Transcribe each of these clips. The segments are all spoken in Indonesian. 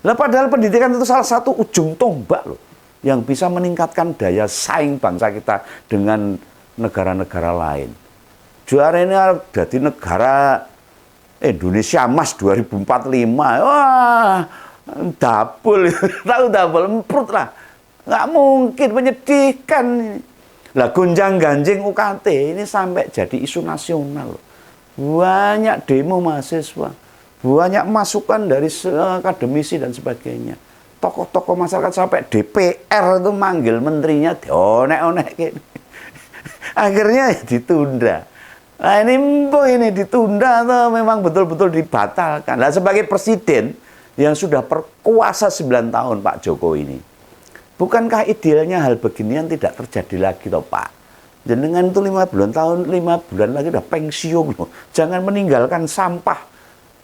Lah padahal pendidikan itu salah satu ujung tombak loh yang bisa meningkatkan daya saing bangsa kita dengan negara-negara lain. Juara ini jadi negara Indonesia Emas 2045. Wah, double. Tahu double emprut lah. Nggak mungkin, menyedihkan. Lah gonjang-ganjing UKT ini sampai jadi isu nasional. Banyak demo mahasiswa, banyak masukan dari akademisi dan sebagainya. Tokoh-tokoh masyarakat sampai DPR itu manggil menterinya dionek-onek gitu. Akhirnya ditunda. Nah ini ditunda atau memang betul-betul dibatalkan. Nah sebagai presiden yang sudah berkuasa 9 tahun Pak Jokowi ini, bukankah idealnya hal beginian tidak terjadi lagi toh Pak? Jenengan itu 5 bulan lagi udah pensiun loh. Jangan meninggalkan sampah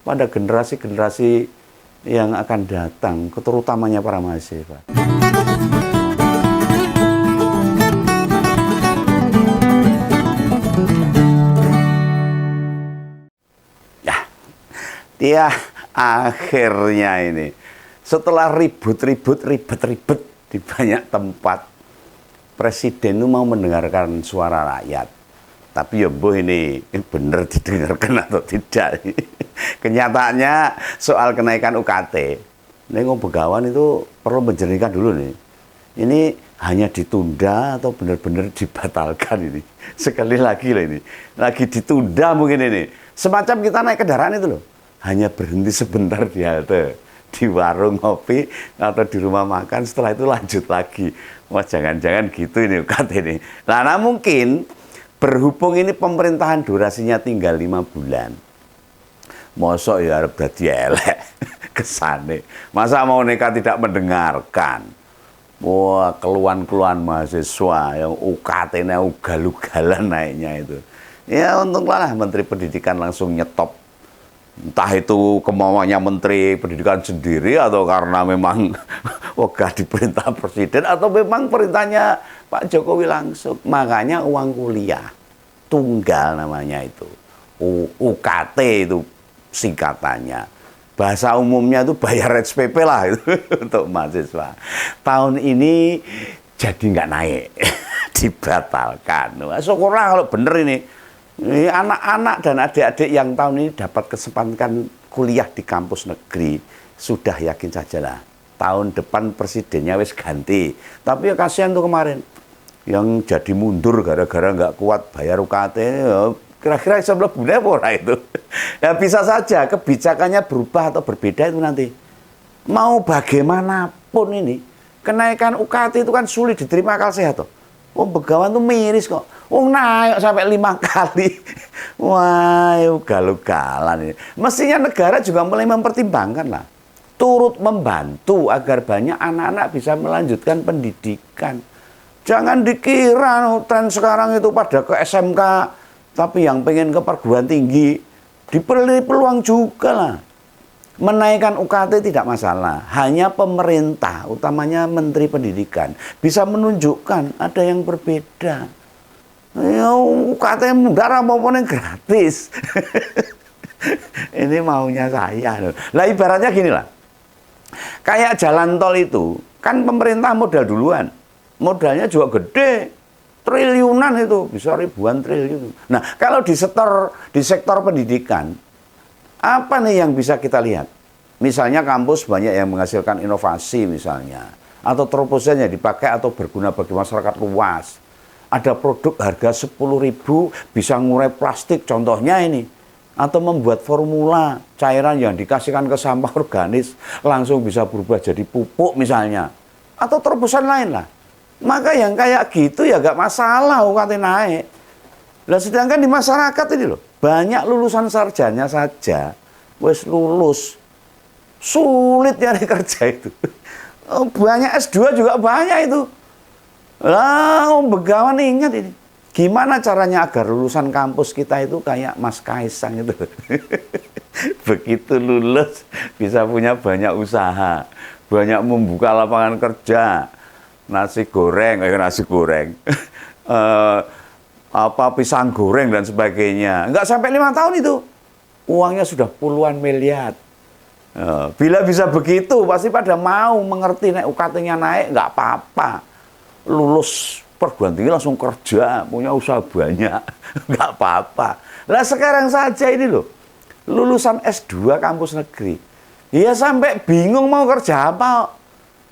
pada generasi-generasi yang akan datang, terutamanya para mahasiswa. Ya, akhirnya ini setelah ribut-ribut di banyak tempat, presiden itu mau mendengarkan suara rakyat. Tapi ya boh ini benar didengarkan atau tidak. Kenyataannya soal kenaikan UKT, Nengok Begawan itu perlu menjernihkan dulu nih. Ini hanya ditunda atau benar-benar dibatalkan ini. Sekali lagi lah ini, lagi ditunda mungkin ini. Semacam kita naik kendaraan itu loh. Hanya berhenti sebentar di halte, di warung ngopi atau di rumah makan, setelah itu lanjut lagi. Wah jangan-jangan gitu ini UKT ini. Nah mungkin berhubung ini pemerintahan durasinya tinggal 5 bulan. Mosok ya harap dadi elek kesane. Masa mau nekat tidak mendengarkan. Wah keluhan-keluhan mahasiswa yang UKT-nya ugal-ugalan naiknya itu. Ya untunglah Menteri Pendidikan langsung nyetop. Entah itu kemauannya Menteri Pendidikan sendiri atau karena memang wegah diperintah Presiden atau memang perintahnya Pak Jokowi langsung. Makanya uang kuliah tunggal namanya itu. UKT itu singkatannya. Bahasa umumnya itu bayar SPP lah itu untuk mahasiswa. Tahun ini jadi nggak naik, dibatalkan. Syukurlah kalau bener ini. Anak-anak dan adik-adik yang tahun ini dapat kesempatan kuliah di kampus negeri, sudah yakin sajalah tahun depan presidennya wis ganti. Tapi ya kasihan tuh kemarin yang jadi mundur gara-gara nggak kuat bayar UKT. Ya, kira-kira sebelah bulan apa itu? Ya bisa saja kebijakannya berubah atau berbeda itu nanti. Mau bagaimanapun ini, kenaikan UKT itu kan sulit diterima akal sehat tuh. Begawan tuh miris kok. Naik sampai 5 kali. Wah, ugal-ugalan ini. Mestinya negara juga mulai mempertimbangkan lah. Turut membantu agar banyak anak-anak bisa melanjutkan pendidikan. Jangan dikira tren sekarang itu pada ke SMK, tapi yang pengen ke perguruan tinggi, diberi peluang juga lah. Menaikkan UKT tidak masalah, hanya pemerintah, utamanya Menteri Pendidikan, bisa menunjukkan ada yang berbeda. Ya, UKT murah maupun yang gratis. Ini maunya saya. Lah ibaratnya gini lah, kayak jalan tol itu, kan pemerintah modal duluan, modalnya juga gede, triliunan itu, bisa ribuan triliun. Nah kalau di sektor pendidikan, apa nih yang bisa kita lihat? Misalnya kampus banyak yang menghasilkan inovasi misalnya. Atau terobosannya dipakai atau berguna bagi masyarakat luas. Ada produk harga 10.000 bisa ngurai plastik contohnya ini. Atau membuat formula cairan yang dikasihkan ke sampah organis langsung bisa berubah jadi pupuk misalnya. Atau terobosan lain lah. Maka yang kayak gitu ya gak masalah UKT naik. Nah sedangkan di masyarakat ini loh, banyak lulusan sarjana saja, wes lulus, sulit nyari kerja itu. Banyak S2 juga banyak itu. Lah, Begawan ingat ini. Gimana caranya agar lulusan kampus kita itu kayak Mas Kaisang itu. Begitu lulus, bisa punya banyak usaha, banyak membuka lapangan kerja, nasi goreng, pisang goreng dan sebagainya. Enggak sampai 5 tahun itu, uangnya sudah puluhan miliar. Bila bisa begitu, pasti pada mau mengerti nek UKT-nya naik, nggak apa-apa. Lulus perguruan tinggi langsung kerja, punya usaha banyak, nggak apa-apa. Lah sekarang saja ini loh, lulusan S2 kampus negeri, ya sampai bingung mau kerja apa.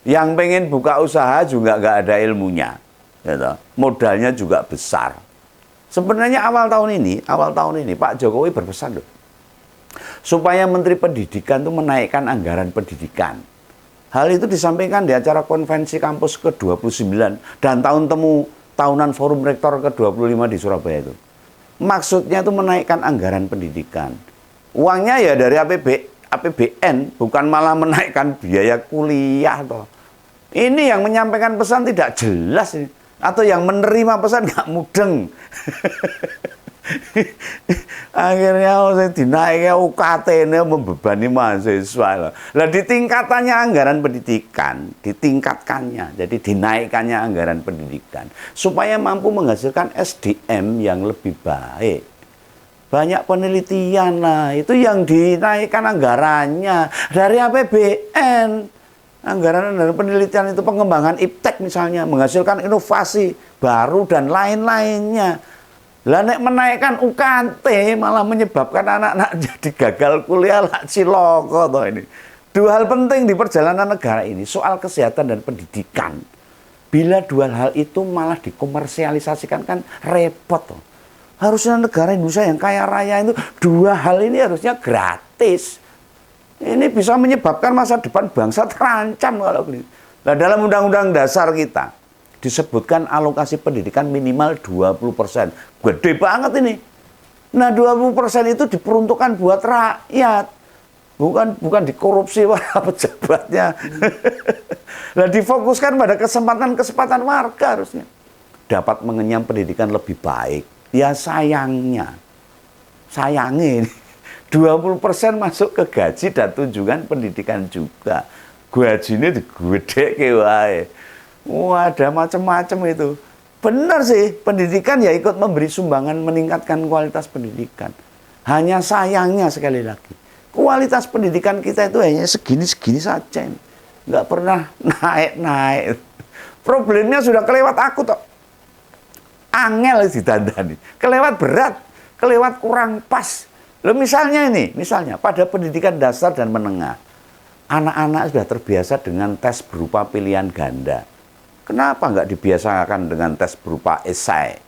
Yang pengen buka usaha juga nggak ada ilmunya, gitu. Modalnya juga besar. Sebenarnya awal tahun ini Pak Jokowi berpesan loh, supaya Menteri Pendidikan itu menaikkan anggaran pendidikan. Hal itu disampaikan di acara konvensi kampus ke-29 dan tahun temu tahunan Forum Rektor ke-25 di Surabaya itu. Maksudnya itu menaikkan anggaran pendidikan. Uangnya ya dari APBN, bukan malah menaikkan biaya kuliah toh. Ini yang menyampaikan pesan tidak jelas ini. Atau yang menerima pesan nggak mudeng. Akhirnya saya dinaiknya UKT ini membebani mahasiswa. Lah di tingkatannya anggaran pendidikan, ditingkatkannya, jadi dinaikkannya anggaran pendidikan supaya mampu menghasilkan SDM yang lebih baik. Banyak penelitian lah, itu yang dinaikkan anggarannya dari APBN. Anggaran penelitian itu pengembangan iptek misalnya, menghasilkan inovasi baru dan lain-lainnya. Lah nek menaikkan UKT malah menyebabkan anak-anak jadi gagal kuliah lah ciloko toh ini. Dua hal penting di perjalanan negara ini, soal kesehatan dan pendidikan. Bila dua hal itu malah dikomersialisasikan kan repot toh. Harusnya negara Indonesia yang kaya raya itu dua hal ini harusnya gratis. Ini bisa menyebabkan masa depan bangsa terancam kalau begitu. Nah, dalam Undang-Undang Dasar kita disebutkan alokasi pendidikan minimal 20%. Gede banget ini. Nah, 20% itu diperuntukkan buat rakyat. Bukan dikorupsi para pejabatnya. Nah, difokuskan pada kesempatan warga harusnya. Dapat mengenyam pendidikan lebih baik. Ya sayangnya ini 20% masuk ke gaji dan tunjangan pendidikan juga. Gajinya digede wae. Wah, ada macam-macam itu. Benar sih, pendidikan ya ikut memberi sumbangan meningkatkan kualitas pendidikan. Hanya sayangnya sekali lagi, kualitas pendidikan kita itu hanya segini-segini saja. Nggak pernah naik-naik. Problemnya sudah kelewat aku toh. Angel ditandani. Kelewat berat, kelewat kurang pas. Loh misalnya pada pendidikan dasar dan menengah, anak-anak sudah terbiasa dengan tes berupa pilihan ganda. Kenapa nggak dibiasakan dengan tes berupa esai?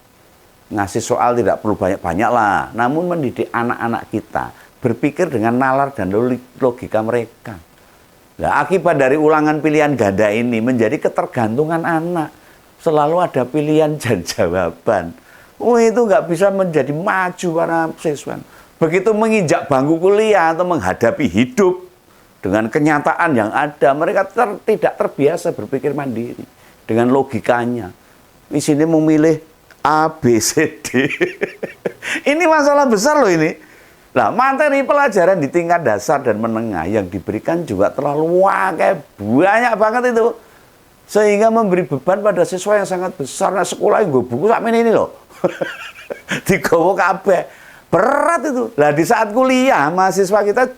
Ngasih soal tidak perlu banyak-banyak lah, namun mendidik anak-anak kita berpikir dengan nalar dan logika mereka. Nah, akibat dari ulangan pilihan ganda ini menjadi ketergantungan anak. Selalu ada pilihan dan jawaban. Itu nggak bisa menjadi maju para siswa. Begitu menginjak bangku kuliah atau menghadapi hidup dengan kenyataan yang ada, mereka tidak terbiasa berpikir mandiri dengan logikanya. Di sini memilih A, B, C, D. Ini masalah besar loh ini. Nah, materi pelajaran di tingkat dasar dan menengah yang diberikan juga terlalu banyak banget itu. Sehingga memberi beban pada siswa yang sangat besar. Nah, sekolah yang gue buku sampai ini loh. Digowo kabeh. Berat itu. Nah, di saat kuliah, mahasiswa kita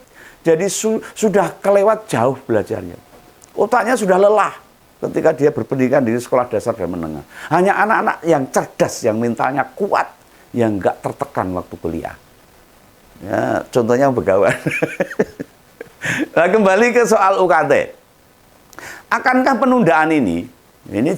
jadi sudah kelewat jauh belajarnya. Otaknya sudah lelah ketika dia berpendidikan di sekolah dasar dan menengah. Hanya anak-anak yang cerdas, yang mentalnya kuat, yang nggak tertekan waktu kuliah. Ya, contohnya begawan. Nah, kembali ke soal UKT. Akankah penundaan ini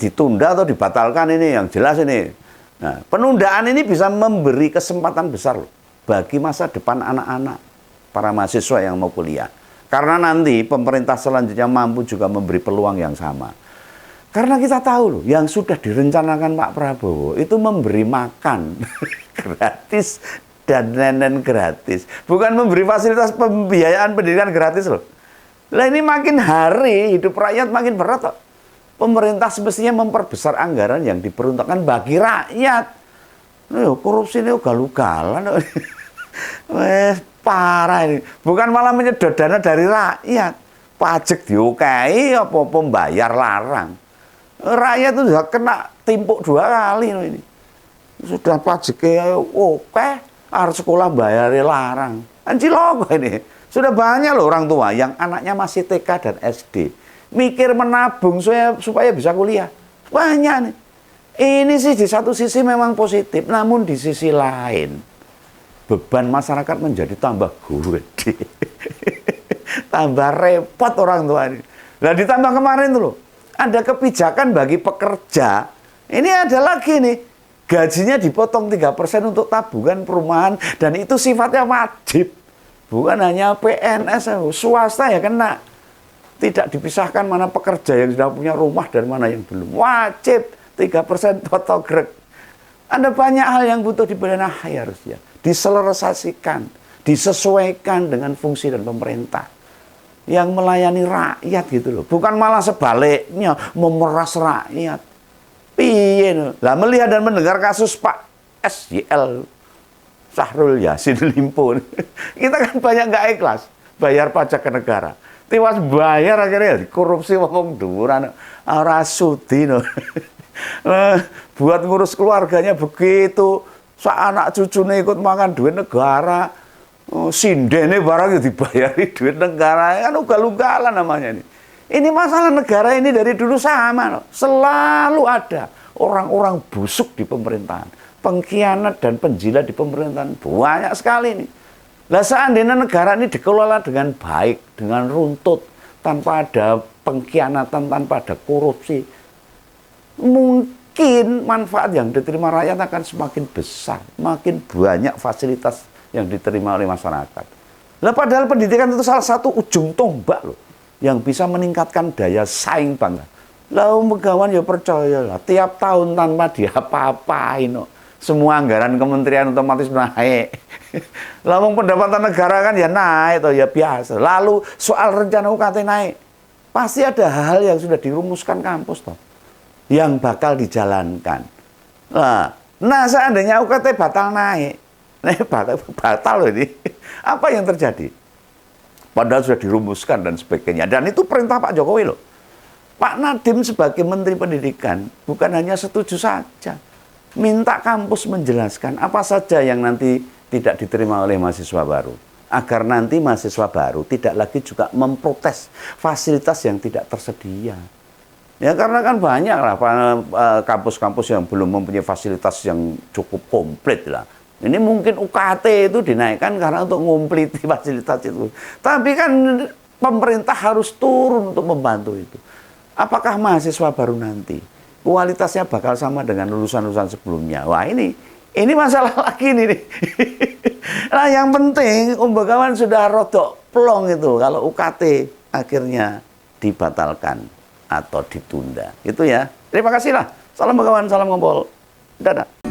ditunda atau dibatalkan ini yang jelas ini. Nah, penundaan ini bisa memberi kesempatan besar loh bagi masa depan anak-anak para mahasiswa yang mau kuliah. Karena nanti pemerintah selanjutnya mampu juga memberi peluang yang sama. Karena kita tahu loh, yang sudah direncanakan Pak Prabowo itu memberi makan gratis dan nenen gratis. Bukan memberi fasilitas pembiayaan pendidikan gratis loh. Lah ini makin hari hidup rakyat makin berat loh. Pemerintah semestinya memperbesar anggaran yang diperuntukkan bagi rakyat. Korupsi ini ugal-ugalan. Parah ini. Bukan malah menyedot dana dari rakyat. Pajak diokai apa pembayar larang. Rakyat itu sudah kena timpuk 2 kali ini. Sudah pajaknya oke, harus sekolah bayarnya larang. Anjiloko ini. Sudah banyak loh orang tua yang anaknya masih TK dan SD. Mikir menabung supaya bisa kuliah. Banyak nih. Ini sih di satu sisi memang positif. Namun di sisi lain, beban masyarakat menjadi tambah gede. Tambah repot orang tua ini. Nah ditambah kemarin tuh loh, ada kebijakan bagi pekerja. Ini ada lagi nih. Gajinya dipotong 3% untuk tabungan perumahan. Dan itu sifatnya wajib. Bukan hanya PNS, swasta ya kena. Tidak dipisahkan mana pekerja yang sudah punya rumah dan mana yang belum. Wajib 3% potogrek. Ada banyak hal yang butuh dibenahi harusnya. Diselesaikan, disesuaikan dengan fungsi dan pemerintah. Yang melayani rakyat gitu loh. Bukan malah sebaliknya, memeras rakyat. Piye lah melihat dan mendengar kasus Pak SYL Syahrul Yassin Limpo. Kita kan banyak nggak ikhlas bayar pajak ke negara. Tiwas bayar akhirnya korupsi wong dhuwuran ora sudi no. Buat ngurus keluarganya begitu, sak anak cucune ikut makan duit negara. Sindene barang dibayari duit negara, kan ugal-ugalan namanya ini. Ini masalah negara ini dari dulu sama no. Selalu ada orang-orang busuk di pemerintahan. Pengkhianat dan penjilat di pemerintahan banyak sekali nih. Lah seandainya negara ini dikelola dengan baik, dengan runtut, tanpa ada pengkhianatan, tanpa ada korupsi, mungkin manfaat yang diterima rakyat akan semakin besar, makin banyak fasilitas yang diterima oleh masyarakat. Lah padahal pendidikan itu salah satu ujung tombak loh, yang bisa meningkatkan daya saing bangsa. Lah Megawan ya percaya lah, tiap tahun tanpa diapa-apain no. Semua anggaran kementerian otomatis naik. Lalu pendapatan negara kan ya naik, atau ya biasa. Lalu soal rencana UKT naik, pasti ada hal yang sudah dirumuskan kampus toh, yang bakal dijalankan. Nah seandainya UKT batal naik, batal loh ini, apa yang terjadi? Padahal sudah dirumuskan dan sebagainya. Dan itu perintah Pak Jokowi loh. Pak Nadiem sebagai Menteri Pendidikan bukan hanya setuju saja, minta kampus menjelaskan apa saja yang nanti tidak diterima oleh mahasiswa baru. Agar nanti mahasiswa baru tidak lagi juga memprotes fasilitas yang tidak tersedia. Ya karena kan banyak lah kampus-kampus yang belum mempunyai fasilitas yang cukup komplit lah. Ini mungkin UKT itu dinaikkan karena untuk ngompliti fasilitas itu. Tapi kan pemerintah harus turun untuk membantu itu. Apakah mahasiswa baru nanti kualitasnya bakal sama dengan lulusan-lulusan sebelumnya? Wah ini masalah lagi nih. Nah yang penting Megawan sudah rodok plong itu kalau UKT akhirnya dibatalkan atau ditunda. Itu ya. Terima kasih lah. Salam Megawan, salam ngobrol. Dadah.